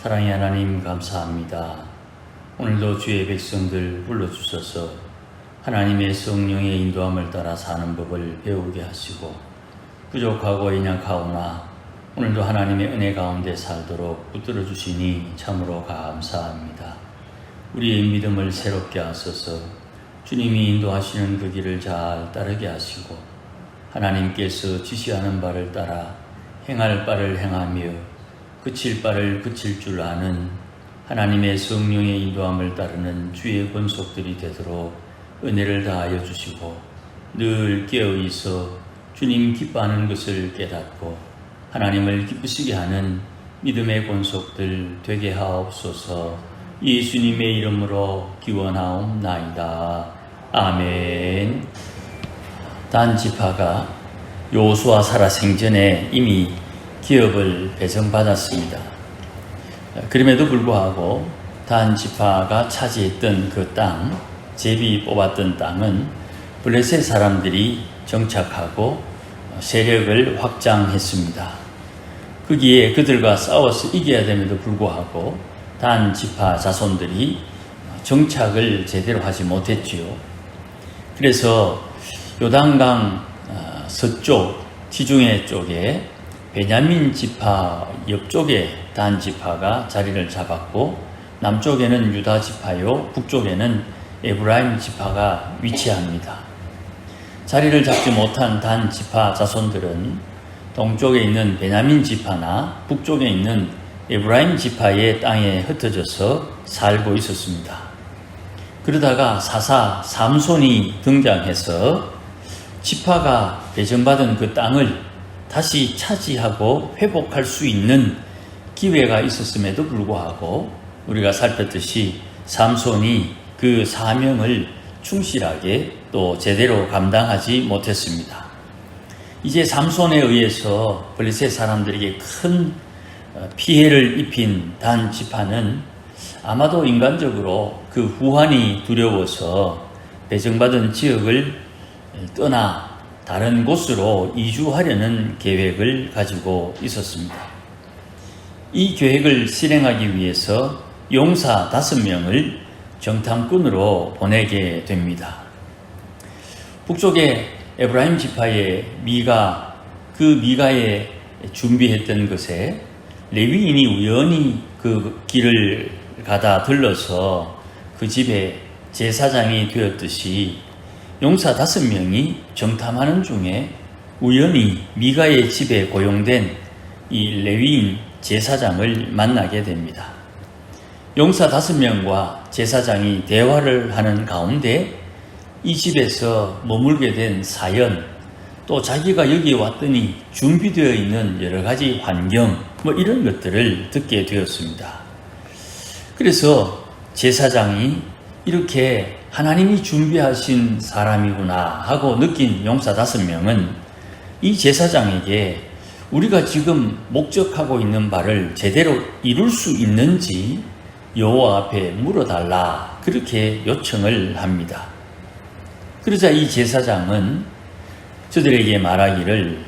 사랑의 하나님 감사합니다. 오늘도 주의 백성들 불러주셔서 하나님의 성령의 인도함을 따라 사는 법을 배우게 하시고 부족하고 연약하오나 오늘도 하나님의 은혜 가운데 살도록 붙들어 주시니 참으로 감사합니다. 우리의 믿음을 새롭게 하소서. 주님이 인도하시는 그 길을 잘 따르게 하시고 하나님께서 지시하는 바를 따라 행할 바를 행하며 그칠 바를 그칠 줄 아는 하나님의 성령의 인도함을 따르는 주의 권속들이 되도록 은혜를 다하여 주시고 늘 깨어있어 주님 기뻐하는 것을 깨닫고 하나님을 기쁘시게 하는 믿음의 권속들 되게 하옵소서. 예수님의 이름으로 기원하옵나이다. 아멘. 단 지파가 여호수아 살아생전에 이미 기업을 배정받았습니다. 그럼에도 불구하고 단 지파가 차지했던 그 땅, 제비 뽑았던 땅은 블레셋 사람들이 정착하고 세력을 확장했습니다. 거기에 그들과 싸워서 이겨야 됨에도 불구하고 단 지파 자손들이 정착을 제대로 하지 못했지요. 그래서 요단강 서쪽 지중해 쪽에 베냐민 지파 옆쪽에 단 지파가 자리를 잡았고 남쪽에는 유다 지파요 북쪽에는 에브라임 지파가 위치합니다. 자리를 잡지 못한 단 지파 자손들은 동쪽에 있는 베냐민 지파나 북쪽에 있는 에브라임 지파의 땅에 흩어져서 살고 있었습니다. 그러다가 사사 삼손이 등장해서 지파가 배정받은 그 땅을 다시 차지하고 회복할 수 있는 기회가 있었음에도 불구하고 우리가 살폈듯이 삼손이 그 사명을 충실하게 또 제대로 감당하지 못했습니다. 이제 삼손에 의해서 블레셋 사람들에게 큰 피해를 입힌 단 지파는 아마도 인간적으로 그 후환이 두려워서 배정받은 지역을 떠나 다른 곳으로 이주하려는 계획을 가지고 있었습니다. 이 계획을 실행하기 위해서 용사 5명을 정탐꾼으로 보내게 됩니다. 북쪽에 에브라임 지파의 미가, 그 미가에 준비했던 것에 레위인이 우연히 그 길을 가다 들러서 그 집에 제사장이 되었듯이 용사 5명이 정탐하는 중에 우연히 미가의 집에 고용된 이 레위인 제사장을 만나게 됩니다. 용사 5명과 제사장이 대화를 하는 가운데 이 집에서 머물게 된 사연, 또 자기가 여기 왔더니 준비되어 있는 여러 가지 환경, 이런 것들을 듣게 되었습니다. 그래서 제사장이 이렇게 하나님이 준비하신 사람이구나 하고 느낀 용사 5명은 이 제사장에게 우리가 지금 목적하고 있는 바를 제대로 이룰 수 있는지 여호와 앞에 물어달라, 그렇게 요청을 합니다. 그러자 이 제사장은 저들에게 말하기를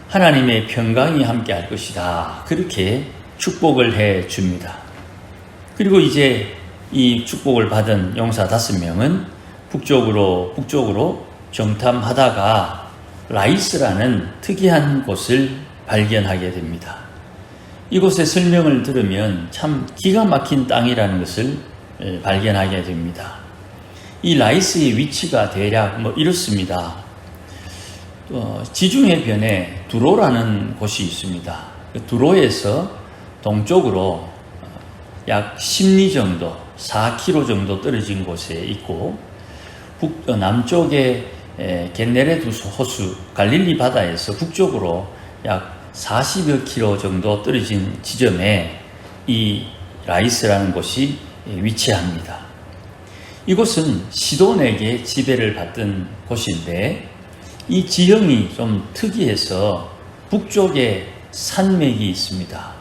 하나님의 평강이 함께 할 것이다, 그렇게 축복을 해 줍니다. 그리고 이제 이 축복을 받은 용사 5명은 북쪽으로 정탐하다가 라이스라는 특이한 곳을 발견하게 됩니다. 이곳의 설명을 들으면 참 기가 막힌 땅이라는 것을 발견하게 됩니다. 이 라이스의 위치가 대략 이렇습니다. 지중해변에 두로라는 곳이 있습니다. 두로에서 동쪽으로 약 10리 정도, 4km 정도 떨어진 곳에 있고 남쪽에 겟네레두 호수, 갈릴리 바다에서 북쪽으로 약 40여 킬로 정도 떨어진 지점에 이 라이스라는 곳이 위치합니다. 이곳은 시돈에게 지배를 받던 곳인데 이 지형이 좀 특이해서 북쪽에 산맥이 있습니다.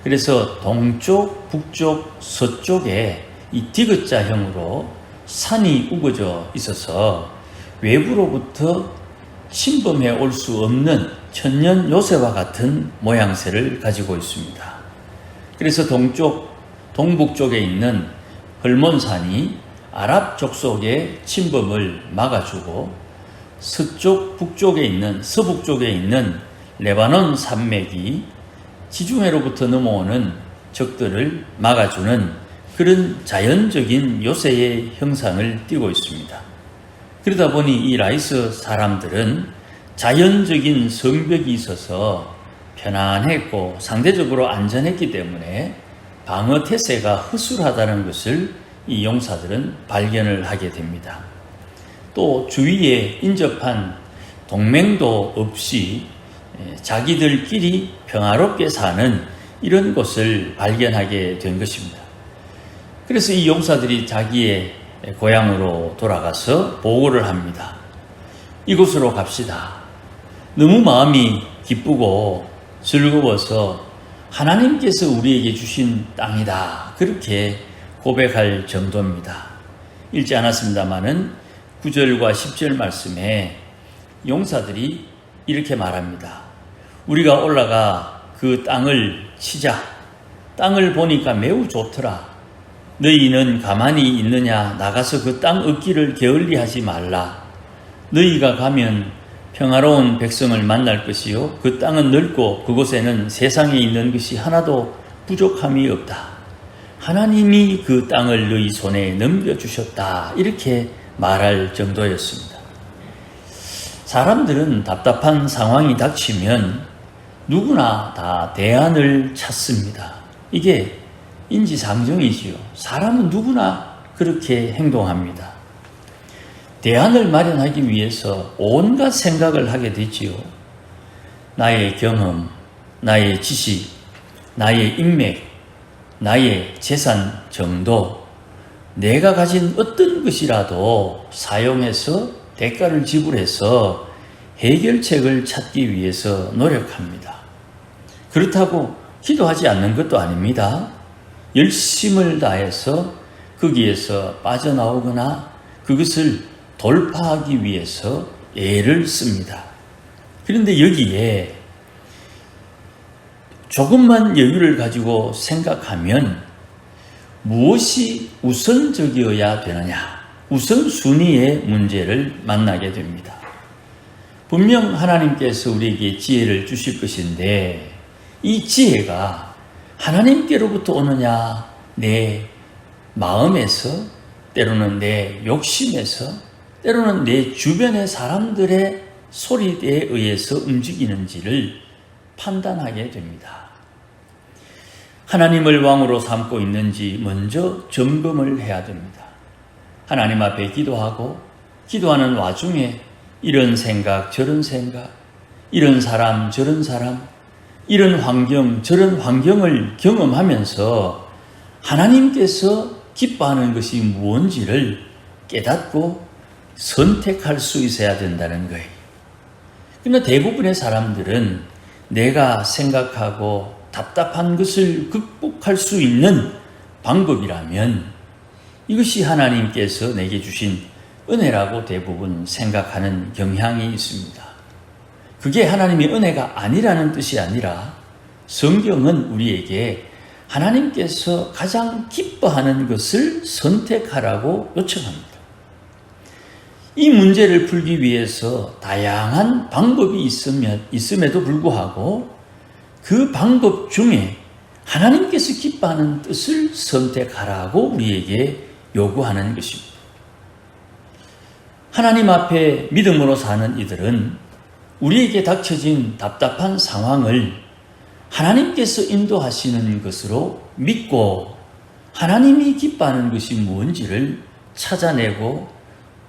그래서 동쪽, 북쪽, 서쪽에 이 디귿자형으로 산이 우거져 있어서 외부로부터 침범해 올 수 없는 천년 요새와 같은 모양새를 가지고 있습니다. 그래서 동북 쪽에 있는 헐몬산이 아랍 족속의 침범을 막아주고 서북 쪽에 있는 레바논 산맥이 지중해로부터 넘어오는 적들을 막아주는 그런 자연적인 요새의 형상을 띠고 있습니다. 그러다 보니 이 라이스 사람들은 자연적인 성벽이 있어서 편안했고 상대적으로 안전했기 때문에 방어 태세가 허술하다는 것을 이 용사들은 발견을 하게 됩니다. 또 주위에 인접한 동맹도 없이 자기들끼리 평화롭게 사는 이런 것을 발견하게 된 것입니다. 그래서 이 용사들이 자기의 고향으로 돌아가서 보고를 합니다. 이곳으로 갑시다. 너무 마음이 기쁘고 즐거워서 하나님께서 우리에게 주신 땅이다. 그렇게 고백할 정도입니다. 읽지 않았습니다마는 9절과 10절 말씀에 용사들이 이렇게 말합니다. 우리가 올라가 그 땅을 치자. 땅을 보니까 매우 좋더라. 너희는 가만히 있느냐? 나가서 그 땅 얻기를 게을리하지 말라. 너희가 가면 평화로운 백성을 만날 것이요 그 땅은 넓고 그곳에는 세상에 있는 것이 하나도 부족함이 없다. 하나님이 그 땅을 너희 손에 넘겨주셨다. 이렇게 말할 정도였습니다. 사람들은 답답한 상황이 닥치면 누구나 다 대안을 찾습니다. 이게 인지상정이지요. 사람은 누구나 그렇게 행동합니다. 대안을 마련하기 위해서 온갖 생각을 하게 되지요. 나의 경험, 나의 지식, 나의 인맥, 나의 재산 정도, 내가 가진 어떤 것이라도 사용해서 대가를 지불해서 해결책을 찾기 위해서 노력합니다. 그렇다고 기도하지 않는 것도 아닙니다. 열심을 다해서 거기에서 빠져나오거나 그것을 돌파하기 위해서 애를 씁니다. 그런데 여기에 조금만 여유를 가지고 생각하면 무엇이 우선적이어야 되느냐? 우선순위의 문제를 만나게 됩니다. 분명 하나님께서 우리에게 지혜를 주실 것인데 이 지혜가 하나님께로부터 오느냐, 내 마음에서, 때로는 내 욕심에서, 때로는 내 주변의 사람들의 소리에 의해서 움직이는지를 판단하게 됩니다. 하나님을 왕으로 삼고 있는지 먼저 점검을 해야 됩니다. 하나님 앞에 기도하고 기도하는 와중에 이런 생각 저런 생각, 이런 사람 저런 사람, 이런 환경 저런 환경을 경험하면서 하나님께서 기뻐하는 것이 무엇인지를 깨닫고 선택할 수 있어야 된다는 거예요. 그러나 대부분의 사람들은 내가 생각하고 답답한 것을 극복할 수 있는 방법이라면 이것이 하나님께서 내게 주신 은혜라고 대부분 생각하는 경향이 있습니다. 그게 하나님의 은혜가 아니라는 뜻이 아니라 성경은 우리에게 하나님께서 가장 기뻐하는 것을 선택하라고 요청합니다. 이 문제를 풀기 위해서 다양한 방법이 있음에도 불구하고 그 방법 중에 하나님께서 기뻐하는 뜻을 선택하라고 우리에게 요구하는 것입니다. 하나님 앞에 믿음으로 사는 이들은 우리에게 닥쳐진 답답한 상황을 하나님께서 인도하시는 것으로 믿고 하나님이 기뻐하는 것이 무엇인지를 찾아내고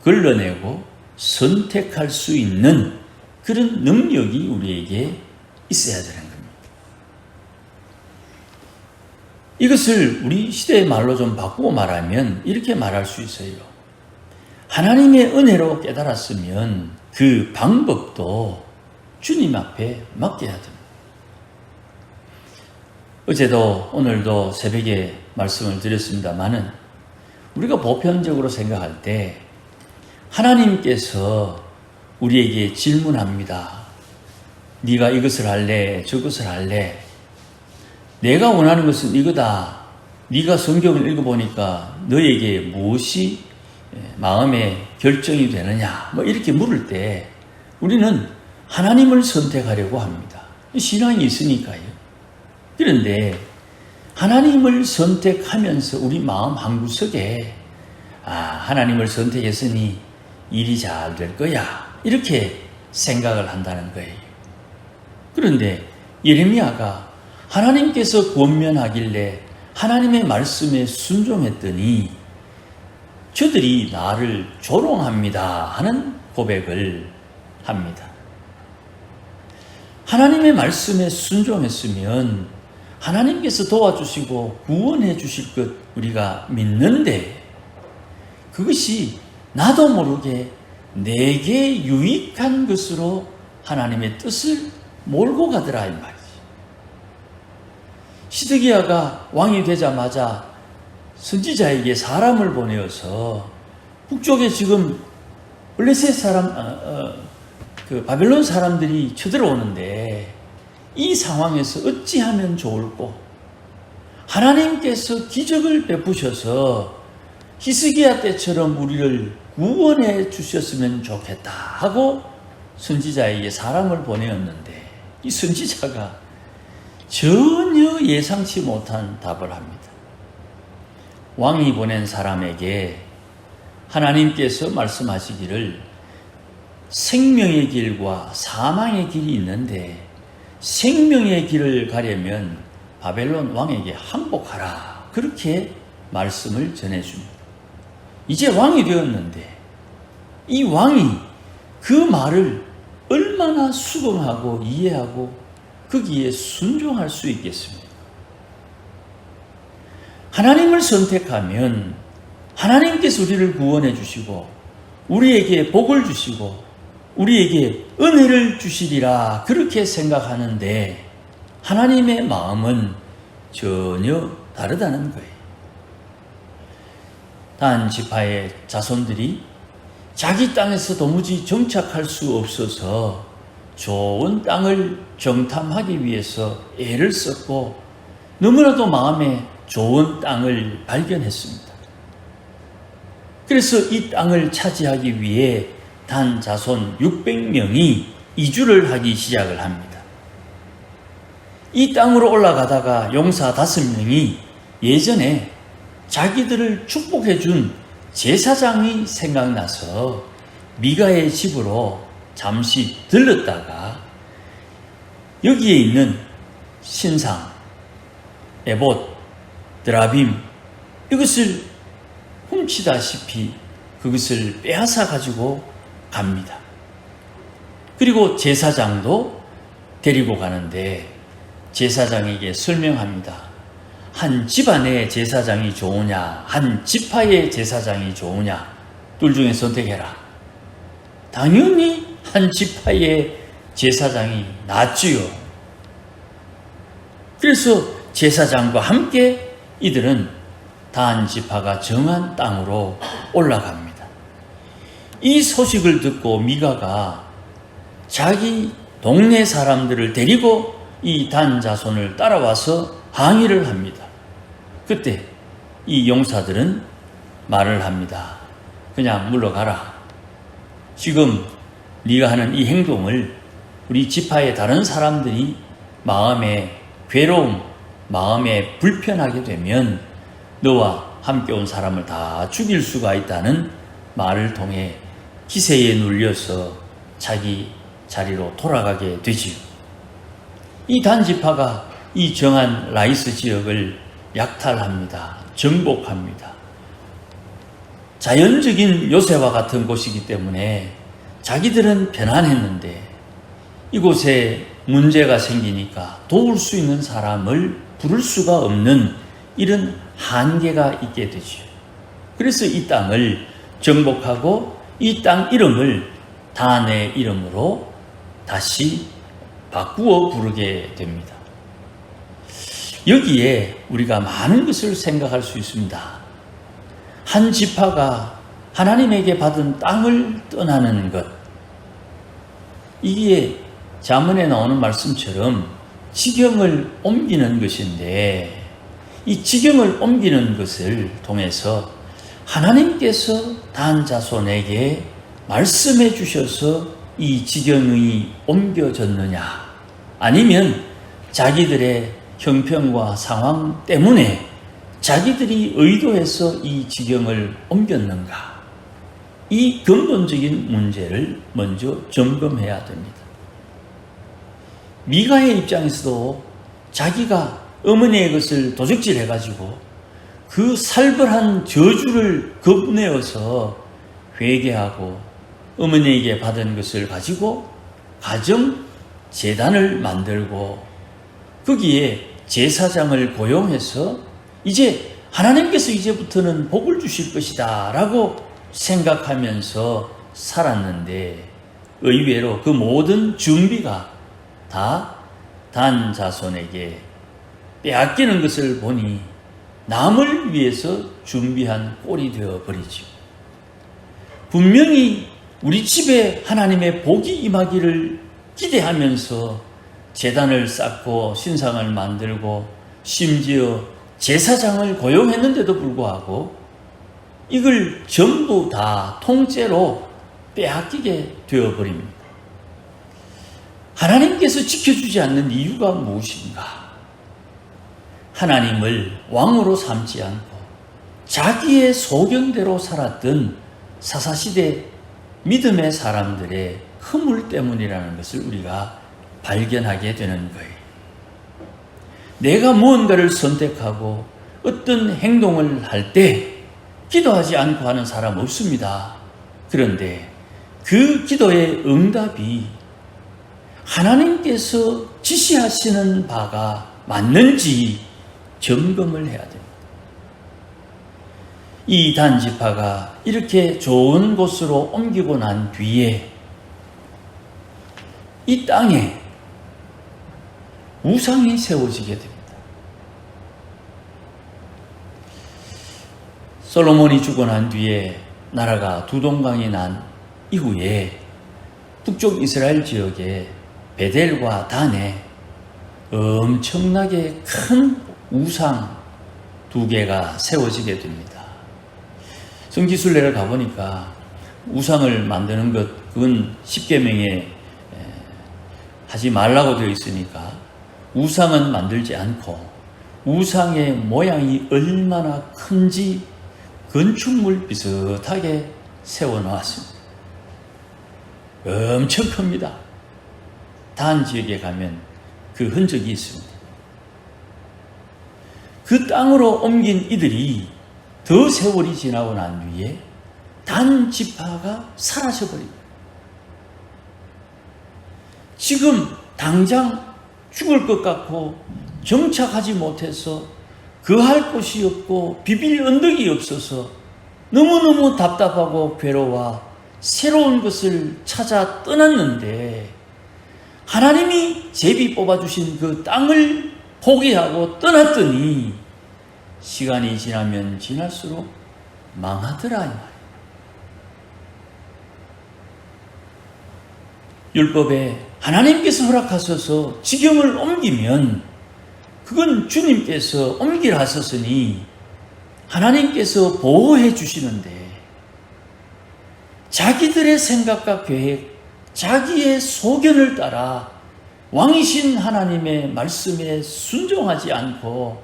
걸러내고 선택할 수 있는 그런 능력이 우리에게 있어야 되는 겁니다. 이것을 우리 시대의 말로 좀 바꾸고 말하면 이렇게 말할 수 있어요. 하나님의 은혜로 깨달았으면 그 방법도 주님 앞에 맡겨야 됩니다. 어제도 오늘도 새벽에 말씀을 드렸습니다마는 우리가 보편적으로 생각할 때 하나님께서 우리에게 질문합니다. 네가 이것을 할래? 저것을 할래? 내가 원하는 것은 이거다. 네가 성경을 읽어보니까 너에게 무엇이 마음에 결정이 되느냐, 뭐 이렇게 물을 때 우리는 하나님을 선택하려고 합니다. 신앙이 있으니까요. 그런데 하나님을 선택하면서 우리 마음 한구석에 하나님을 선택했으니 일이 잘 될 거야, 이렇게 생각을 한다는 거예요. 그런데 예레미야가 하나님께서 권면하길래 하나님의 말씀에 순종했더니 저들이 나를 조롱합니다 하는 고백을 합니다. 하나님의 말씀에 순종했으면 하나님께서 도와주시고 구원해 주실 것 우리가 믿는데, 그것이 나도 모르게 내게 유익한 것으로 하나님의 뜻을 몰고 가더라 이 말이지. 시드기야가 왕이 되자마자 선지자에게 사람을 보내어서 북쪽에 지금 블레셋 사람, 바벨론 사람들이 쳐들어오는데 이 상황에서 어찌하면 좋을꼬? 하나님께서 기적을 베푸셔서 히스기야 때처럼 우리를 구원해 주셨으면 좋겠다 하고 선지자에게 사람을 보내었는데, 이 선지자가 전혀 예상치 못한 답을 합니다. 왕이 보낸 사람에게 하나님께서 말씀하시기를 생명의 길과 사망의 길이 있는데 생명의 길을 가려면 바벨론 왕에게 항복하라, 그렇게 말씀을 전해줍니다. 이제 왕이 되었는데 이 왕이 그 말을 얼마나 수긍하고 이해하고 거기에 순종할 수 있겠습니까? 하나님을 선택하면 하나님께서 우리를 구원해 주시고 우리에게 복을 주시고 우리에게 은혜를 주시리라, 그렇게 생각하는데 하나님의 마음은 전혀 다르다는 거예요. 단 지파의 자손들이 자기 땅에서 도무지 정착할 수 없어서 좋은 땅을 정탐하기 위해서 애를 썼고 너무나도 마음에 좋은 땅을 발견했습니다. 그래서 이 땅을 차지하기 위해 단 자손 600명이 이주를 하기 시작을 합니다. 이 땅으로 올라가다가 용사 5명이 예전에 자기들을 축복해 준 제사장이 생각나서 미가의 집으로 잠시 들렀다가 여기에 있는 신상, 에봇, 드라빔, 이것을 훔치다시피 그것을 빼앗아 가지고 갑니다. 그리고 제사장도 데리고 가는데 제사장에게 설명합니다. 한 집안의 제사장이 좋으냐, 한 지파의 제사장이 좋으냐, 둘 중에 선택해라. 당연히 한 지파의 제사장이 낫지요. 그래서 제사장과 함께 이들은 단 지파가 정한 땅으로 올라갑니다. 이 소식을 듣고 미가가 자기 동네 사람들을 데리고 이 단 자손을 따라와서 항의를 합니다. 그때 이 용사들은 말을 합니다. 그냥 물러가라. 지금 네가 하는 이 행동을 우리 지파의 다른 사람들이 마음에 괴로움, 마음에 불편하게 되면 너와 함께 온 사람을 다 죽일 수가 있다는 말을 통해 기세에 눌려서 자기 자리로 돌아가게 되지요. 이 단지파가 이 정한 라이스 지역을 약탈합니다. 정복합니다. 자연적인 요새와 같은 곳이기 때문에 자기들은 편안했는데 이곳에 문제가 생기니까 도울 수 있는 사람을 부를 수가 없는 이런 한계가 있게 되죠. 그래서 이 땅을 정복하고 이 땅 이름을 단의 이름으로 다시 바꾸어 부르게 됩니다. 여기에 우리가 많은 것을 생각할 수 있습니다. 한 지파가 하나님에게 받은 땅을 떠나는 것, 이게 잠언에 나오는 말씀처럼 지경을 옮기는 것인데, 이 지경을 옮기는 것을 통해서 하나님께서 단 자손에게 말씀해 주셔서 이 지경이 옮겨졌느냐, 아니면 자기들의 형편과 상황 때문에 자기들이 의도해서 이 지경을 옮겼는가, 이 근본적인 문제를 먼저 점검해야 됩니다. 미가의 입장에서도 자기가 어머니의 것을 도적질 해가지고 그 살벌한 저주를 거부내어서 회개하고 어머니에게 받은 것을 가지고 가정 재단을 만들고 거기에 제사장을 고용해서 이제 하나님께서 이제부터는 복을 주실 것이다 라고 생각하면서 살았는데, 의외로 그 모든 준비가 다 단 자손에게 빼앗기는 것을 보니 남을 위해서 준비한 꼴이 되어버리죠. 분명히 우리 집에 하나님의 복이 임하기를 기대하면서 제단을 쌓고 신상을 만들고 심지어 제사장을 고용했는데도 불구하고 이걸 전부 다 통째로 빼앗기게 되어버립니다. 하나님께서 지켜주지 않는 이유가 무엇인가? 하나님을 왕으로 삼지 않고 자기의 소견대로 살았던 사사시대 믿음의 사람들의 허물 때문이라는 것을 우리가 발견하게 되는 거예요. 내가 무언가를 선택하고 어떤 행동을 할 때 기도하지 않고 하는 사람 없습니다. 그런데 그 기도의 응답이 하나님께서 지시하시는 바가 맞는지 점검을 해야 됩니다. 이 단지파가 이렇게 좋은 곳으로 옮기고 난 뒤에 이 땅에 우상이 세워지게 됩니다. 솔로몬이 죽고 난 뒤에 나라가 두 동강이 난 이후에 북쪽 이스라엘 지역에 베델과 단에 엄청나게 큰 우상 두 개가 세워지게 됩니다. 성지순례를 가보니까 우상을 만드는 것, 그건 십계명에 하지 말라고 되어 있으니까 우상은 만들지 않고 우상의 모양이 얼마나 큰지 건축물 비슷하게 세워놓았습니다. 엄청 큽니다. 단 지역에 가면 그 흔적이 있습니다. 그 땅으로 옮긴 이들이 더 세월이 지나고 난 뒤에 단 지파가 사라져버립니다. 지금 당장 죽을 것 같고 정착하지 못해서 거할 곳이 없고 비빌 언덕이 없어서 너무너무 답답하고 괴로워 새로운 것을 찾아 떠났는데, 하나님이 제비 뽑아주신 그 땅을 포기하고 떠났더니 시간이 지나면 지날수록 망하더라 이 말이에요. 율법에 하나님께서 허락하셔서 지경을 옮기면 그건 주님께서 옮기라 하셨으니 하나님께서 보호해 주시는데, 자기들의 생각과 계획, 자기의 소견을 따라 왕이신 하나님의 말씀에 순종하지 않고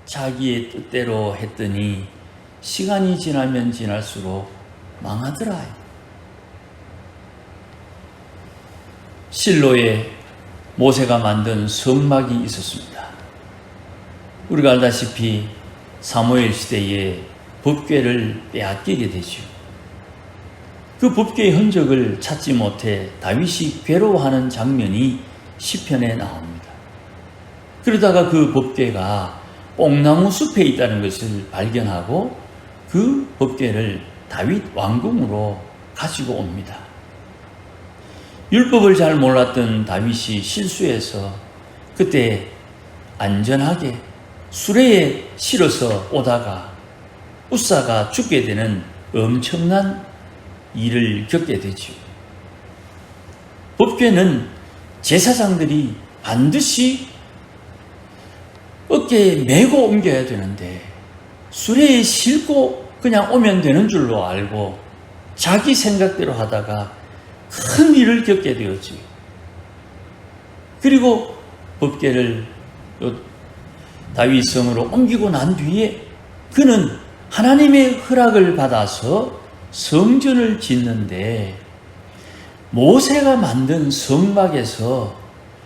자기의 뜻대로 했더니 시간이 지나면 지날수록 망하더라. 실로에 모세가 만든 성막이 있었습니다. 우리가 알다시피 사무엘 시대에 법궤를 빼앗기게 되죠. 그 법궤의 흔적을 찾지 못해 다윗이 괴로워하는 장면이 시편에 나옵니다. 그러다가 그 법궤가 뽕나무 숲에 있다는 것을 발견하고 그 법궤를 다윗 왕궁으로 가지고 옵니다. 율법을 잘 몰랐던 다윗이 실수해서 그때 안전하게 수레에 실어서 오다가 우사가 죽게 되는 엄청난 일을 겪게 되죠. 법궤는 제사장들이 반드시 어깨에 메고 옮겨야 되는데 수레에 싣고 그냥 오면 되는 줄로 알고 자기 생각대로 하다가 큰 일을 겪게 되었지. 그리고 법궤를 다윗성으로 옮기고 난 뒤에 그는 하나님의 허락을 받아서 성전을 짓는데 모세가 만든 성막에서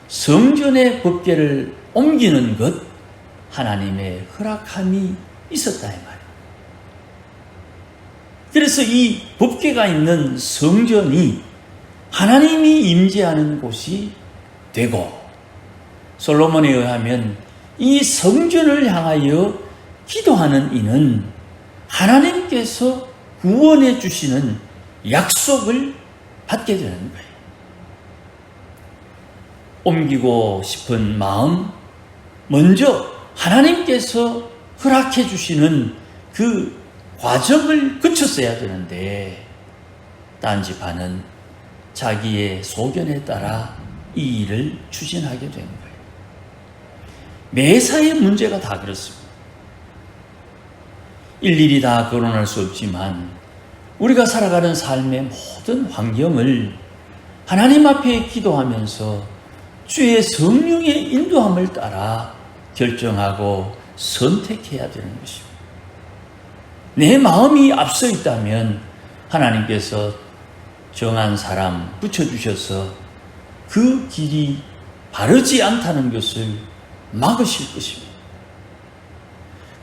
성전의 법궤를 옮기는 것 하나님의 허락함이 있었다 이 말이에요. 그래서 이 법궤가 있는 성전이 하나님이 임재하는 곳이 되고 솔로몬에 의하면 이 성전을 향하여 기도하는 이는 하나님께서 구원해 주시는 약속을 받게 되는 거예요. 옮기고 싶은 마음, 먼저 하나님께서 허락해 주시는 그 과정을 거쳤어야 되는데 딴지파는 자기의 소견에 따라 이 일을 추진하게 된 거예요. 매사의 문제가 다 그렇습니다. 일일이 다 거론할 수 없지만 우리가 살아가는 삶의 모든 환경을 하나님 앞에 기도하면서 주의 성령의 인도함을 따라 결정하고 선택해야 되는 것입니다. 내 마음이 앞서 있다면 하나님께서 정한 사람 붙여주셔서 그 길이 바르지 않다는 것을 막으실 것입니다.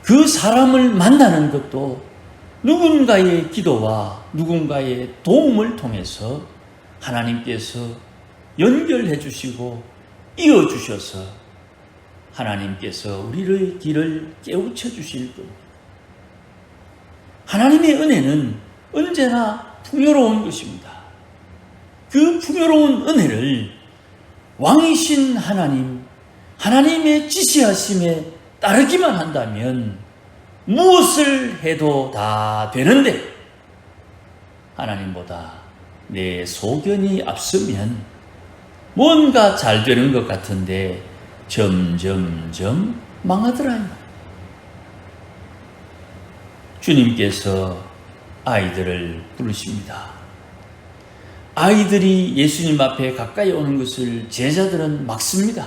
그 사람을 만나는 것도 누군가의 기도와 누군가의 도움을 통해서 하나님께서 연결해 주시고 이어 주셔서 하나님께서 우리의 길을 깨우쳐 주실 겁니다. 하나님의 은혜는 언제나 풍요로운 것입니다. 그 풍요로운 은혜를 왕이신 하나님, 하나님의 지시하심에 따르기만 한다면 무엇을 해도 다 되는데 하나님보다 내 소견이 앞서면 뭔가 잘 되는 것 같은데 점점점 망하더라. 주님께서 아이들을 부르십니다. 아이들이 예수님 앞에 가까이 오는 것을 제자들은 막습니다.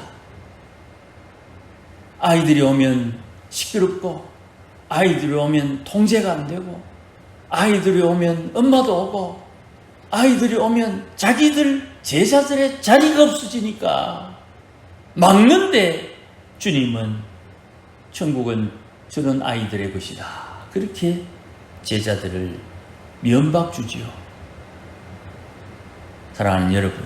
아이들이 오면 시끄럽고 아이들이 오면 통제가 안 되고 아이들이 오면 엄마도 오고 아이들이 오면 자기들 제자들의 자리가 없어지니까 막는데 주님은 천국은 저런 아이들의 것이다. 그렇게 제자들을 면박 주지요. 사랑하는 여러분,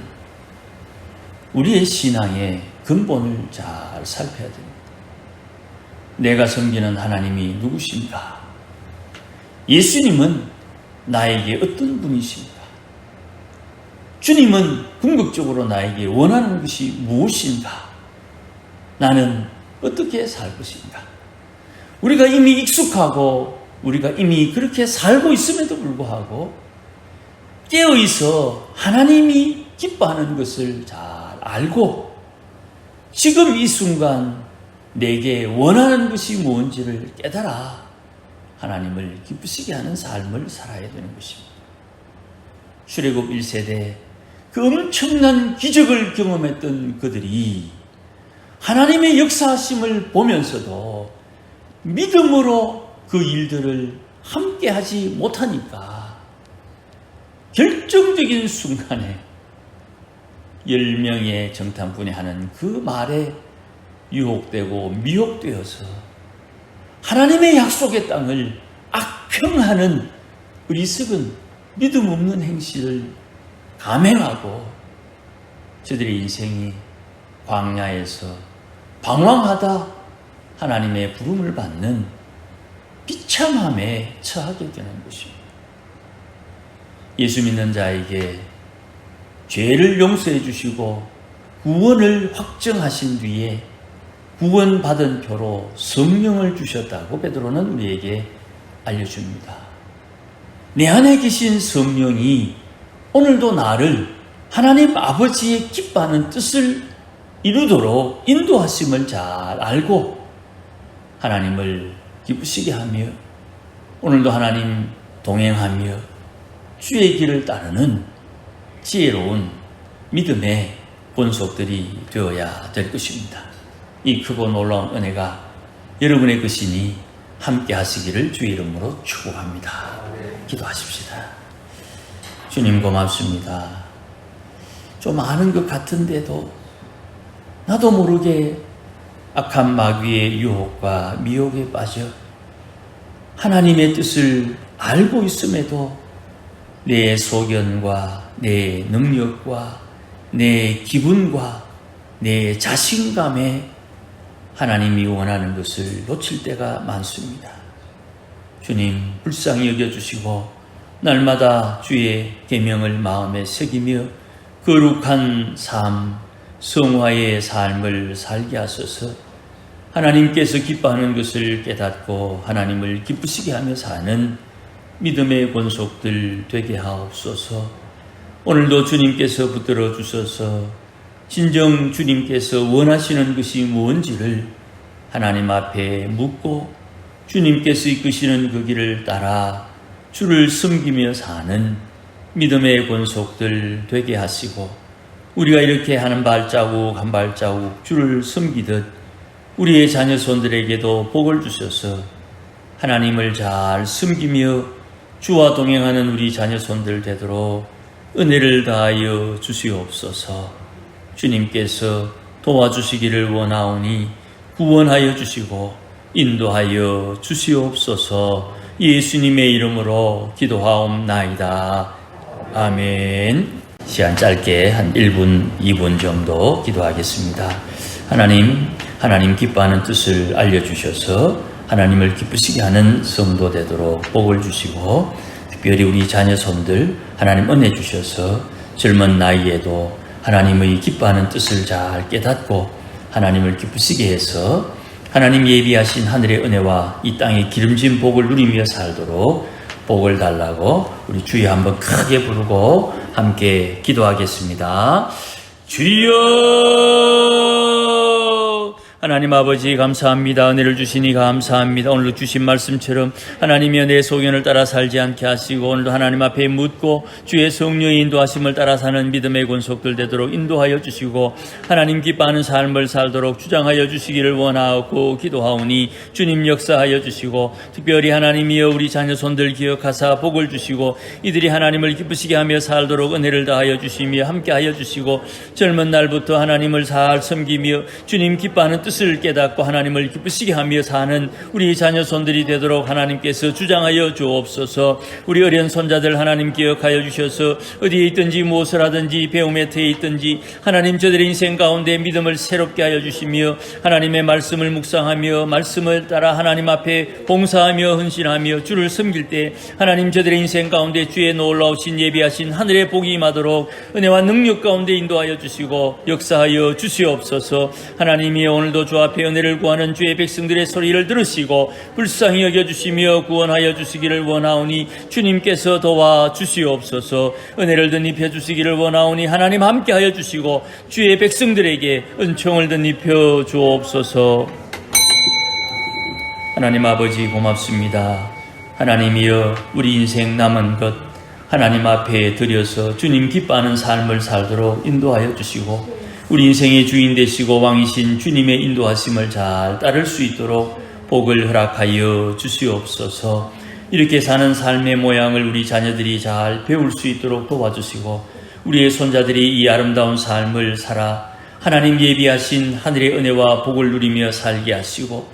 우리의 신앙의 근본을 잘 살펴야 됩니다. 내가 섬기는 하나님이 누구십니까? 예수님은 나에게 어떤 분이십니까? 주님은 궁극적으로 나에게 원하는 것이 무엇인가? 나는 어떻게 살 것인가? 우리가 이미 익숙하고 우리가 이미 그렇게 살고 있음에도 불구하고 깨어있어 하나님이 기뻐하는 것을 잘 알고 지금 이 순간 내게 원하는 것이 무엇인지를 깨달아 하나님을 기쁘시게 하는 삶을 살아야 되는 것입니다. 출애굽 1세대 그 엄청난 기적을 경험했던 그들이 하나님의 역사하심을 보면서도 믿음으로 그 일들을 함께 하지 못하니까 결정적인 순간에 10명의 정탐꾼이 하는 그 말에 유혹되고 미혹되어서 하나님의 약속의 땅을 악평하는 어리석은 믿음 없는 행실을 감행하고 저들의 인생이 광야에서 방황하다 하나님의 부름을 받는 비참함에 처하게 되는 것입니다. 예수 믿는 자에게 죄를 용서해 주시고 구원을 확정하신 뒤에 구원받은 표로 성령을 주셨다고 베드로는 우리에게 알려줍니다. 내 안에 계신 성령이 오늘도 나를 하나님 아버지의 기뻐하는 뜻을 이루도록 인도하심을 잘 알고 하나님을 기쁘시게 하며 오늘도 하나님 동행하며 주의 길을 따르는 지혜로운 믿음의 본속들이 되어야 될 것입니다. 이 크고 놀라운 은혜가 여러분의 것이니 함께 하시기를 주의 이름으로 축복합니다. 기도하십시다. 주님 고맙습니다. 좀 아는 것 같은데도 나도 모르게 악한 마귀의 유혹과 미혹에 빠져 하나님의 뜻을 알고 있음에도 내 소견과 내 능력과 내 기분과 내 자신감에 하나님이 원하는 것을 놓칠 때가 많습니다. 주님 불쌍히 여겨주시고 날마다 주의 계명을 마음에 새기며 거룩한 삶, 성화의 삶을 살게 하소서. 하나님께서 기뻐하는 것을 깨닫고 하나님을 기쁘시게 하며 사는 믿음의 권속들 되게 하옵소서. 오늘도 주님께서 붙들어 주셔서 진정 주님께서 원하시는 것이 무엇인지를 하나님 앞에 묻고 주님께서 이끄시는 그 길을 따라 주를 섬기며 사는 믿음의 권속들 되게 하시고 우리가 이렇게 하는 발자국 한 발자국 주를 섬기듯 우리의 자녀손들에게도 복을 주셔서 하나님을 잘 섬기며 주와 동행하는 우리 자녀손들 되도록 은혜를 다하여 주시옵소서. 주님께서 도와주시기를 원하오니 구원하여 주시고 인도하여 주시옵소서. 예수님의 이름으로 기도하옵나이다. 아멘. 시간 짧게 한 1분, 2분 정도 기도하겠습니다. 하나님 기뻐하는 뜻을 알려주셔서 하나님을 기쁘시게 하는 성도 되도록 복을 주시고 특별히 우리 자녀손들 하나님 은혜 주셔서 젊은 나이에도 하나님의 기뻐하는 뜻을 잘 깨닫고 하나님을 기쁘시게 해서 하나님 예비하신 하늘의 은혜와 이 땅의 기름진 복을 누리며 살도록 복을 달라고 우리 주여 한번 크게 부르고 함께 기도하겠습니다. 주여 하나님 아버지 감사합니다. 은혜를 주시니 감사합니다. 오늘도 주신 말씀처럼 하나님이여 내 소견을 따라 살지 않게 하시고 오늘도 하나님 앞에 묻고 주의 성령의 인도하심을 따라 사는 믿음의 권속들 되도록 인도하여 주시고 하나님 기뻐하는 삶을 살도록 주장하여 주시기를 원하고 기도하오니 주님 역사하여 주시고 특별히 하나님이여 우리 자녀손들 기억하사 복을 주시고 이들이 하나님을 기쁘시게 하며 살도록 은혜를 다하여 주시며 함께하여 주시고 젊은 날부터 하나님을 잘 섬기며 주님 기뻐하는 뜻을 깨닫고 하나님을 기쁘시게 하며 사는 우리 자녀손들이 되도록 하나님께서 주장하여 주옵소서. 우리 어린 손자들 하나님 기억하여 주셔서 어디에 있든지 무엇을 하든지 배움의 터에 있든지 하나님 저들의 인생 가운데 믿음을 새롭게 하여 주시며 하나님의 말씀을 묵상하며 말씀을 따라 하나님 앞에 봉사하며 헌신하며 주를 섬길 때 하나님 저들의 인생 가운데 주의 놀라우신 예비하신 하늘의 복이 임하도록 은혜와 능력 가운데 인도하여 주시고 역사하여 주시옵소서. 하나님이 오늘도 주 앞에 은혜를 구하는 주의 백성들의 소리를 들으시고 불쌍히 여겨주시며 구원하여 주시기를 원하오니 주님께서 도와주시옵소서. 은혜를 덧입혀 주시기를 원하오니 하나님 함께하여 주시고 주의 백성들에게 은총을 덧입혀 주옵소서. 하나님 아버지 고맙습니다. 하나님이여 우리 인생 남은 것 하나님 앞에 드려서 주님 기뻐하는 삶을 살도록 인도하여 주시고 우리 인생의 주인 되시고 왕이신 주님의 인도하심을 잘 따를 수 있도록 복을 허락하여 주시옵소서. 이렇게 사는 삶의 모양을 우리 자녀들이 잘 배울 수 있도록 도와주시고 우리의 손자들이 이 아름다운 삶을 살아 하나님 예비하신 하늘의 은혜와 복을 누리며 살게 하시고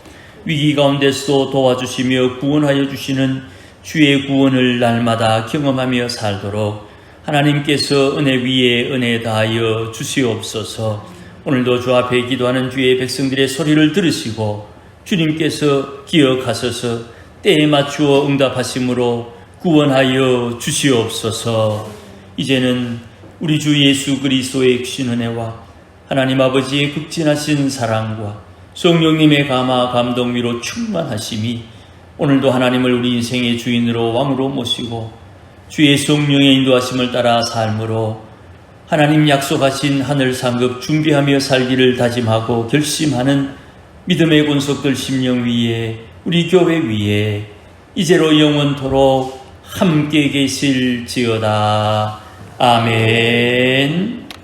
위기 가운데서도 도와주시며 구원하여 주시는 주의 구원을 날마다 경험하며 살도록 하나님께서 은혜 위에 은혜 다하여 주시옵소서. 오늘도 주 앞에 기도하는 주의 백성들의 소리를 들으시고 주님께서 기억하셔서 때에 맞추어 응답하심으로 구원하여 주시옵소서. 이제는 우리 주 예수 그리스도의 크신 은혜와 하나님 아버지의 극진하신 사랑과 성령님의 감화 감동위로 충만하심이 오늘도 하나님을 우리 인생의 주인으로 왕으로 모시고 주의 성령의 인도하심을 따라 삶으로 하나님 약속하신 하늘 상급 준비하며 살기를 다짐하고 결심하는 믿음의 권속들 심령 위에 우리 교회 위에 이제로 영원토록 함께 계실지어다. 아멘.